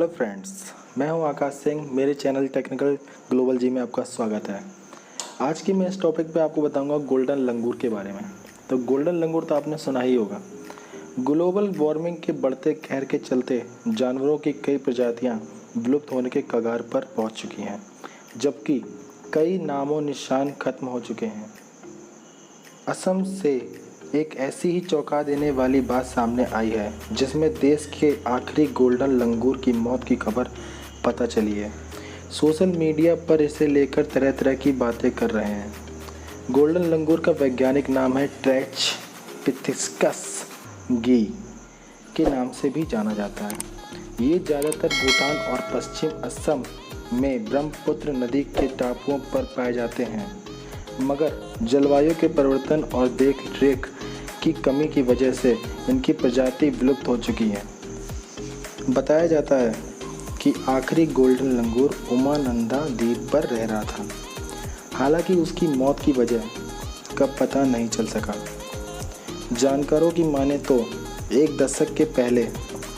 Hello friends, मैं हूं आकाश सिंह। मेरे चैनल टेक्निकल ग्लोबल जी में आपका स्वागत है। आज की मैं इस टॉपिक पे आपको बताऊंगा गोल्डन लंगूर के बारे में। तो गोल्डन लंगूर तो आपने सुना ही होगा। ग्लोबल वार्मिंग के बढ़ते कहर के चलते जानवरों की कई प्रजातियां विलुप्त होने के कगार पर पहुंच चुकी हैं, जबकि कई नामो निशान खत्म हो चुके हैं। असम से एक ऐसी ही चौंका देने वाली बात सामने आई है, जिसमें देश के आखिरी गोल्डन लंगूर की मौत की खबर पता चली है। सोशल मीडिया पर इसे लेकर तरह तरह की बातें कर रहे हैं। गोल्डन लंगूर का वैज्ञानिक नाम है ट्रैच पिथिस्कस गी के नाम से भी जाना जाता है। ये ज़्यादातर भूटान और पश्चिम असम में ब्रह्मपुत्र नदी के टापुओं पर पाए जाते हैं, मगर जलवायु के परिवर्तन और देख रेख की कमी की वजह से इनकी प्रजाति विलुप्त हो चुकी है। बताया जाता है कि आखिरी गोल्डन लंगूर उमानंदा द्वीप पर रह रहा था। हालांकि उसकी मौत की वजह कब पता नहीं चल सका। जानकारों की माने तो एक दशक के पहले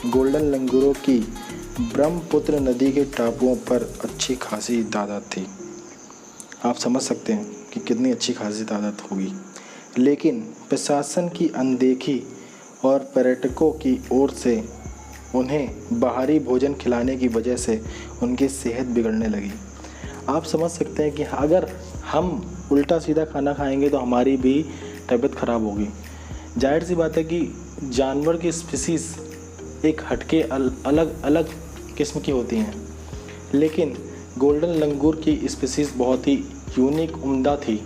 गोल्डन लंगूरों की ब्रह्मपुत्र नदी के टापुओं पर अच्छी खासी तादाद थी। आप समझ सकते हैं कि कितनी अच्छी खासी तादाद होगी, लेकिन प्रशासन की अनदेखी और पर्यटकों की ओर से उन्हें बाहरी भोजन खिलाने की वजह से उनकी सेहत बिगड़ने लगी। आप समझ सकते हैं कि अगर हम उल्टा सीधा खाना खाएंगे तो हमारी भी तबीयत ख़राब होगी। जाहिर सी बात है कि जानवर की स्पीसीज़ एक हटके अलग अलग किस्म की होती हैं, लेकिन गोल्डन लंगूर की स्पीसीज़ बहुत ही यूनिक उम्दा थी,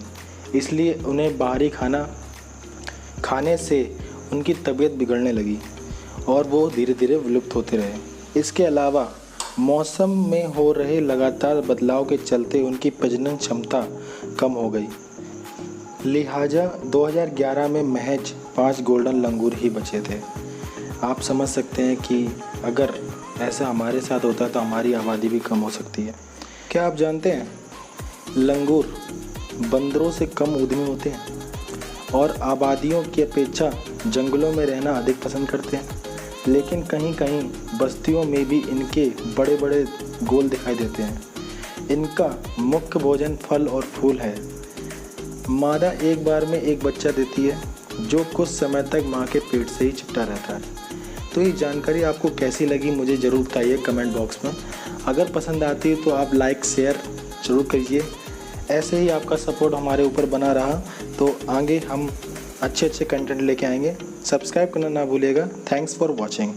इसलिए उन्हें बाहरी खाना खाने से उनकी तबीयत बिगड़ने लगी और वो धीरे धीरे विलुप्त होते रहे। इसके अलावा मौसम में हो रहे लगातार बदलाव के चलते उनकी प्रजनन क्षमता कम हो गई। लिहाजा 2011 में महज 5 गोल्डन लंगूर ही बचे थे। आप समझ सकते हैं कि अगर ऐसा हमारे साथ होता तो हमारी आबादी भी कम हो सकती है। क्या आप जानते हैं लंगूर बंदरों से कम उद्यमी होते हैं और आबादियों की अपेक्षा जंगलों में रहना अधिक पसंद करते हैं, लेकिन कहीं कहीं बस्तियों में भी इनके बड़े बड़े गोल दिखाई देते हैं। इनका मुख्य भोजन फल और फूल है। मादा एक बार में एक बच्चा देती है, जो कुछ समय तक माँ के पेट से ही चिपटा रहता है। तो ये जानकारी आपको कैसी लगी मुझे ज़रूर बताइए कमेंट बॉक्स में। अगर पसंद आती है तो आप लाइक शेयर ज़रूर करिए। ऐसे ही आपका सपोर्ट हमारे ऊपर बना रहा तो आगे हम अच्छे कंटेंट लेके आएंगे। सब्सक्राइब करना ना भूलिएगा। Thanks for watching.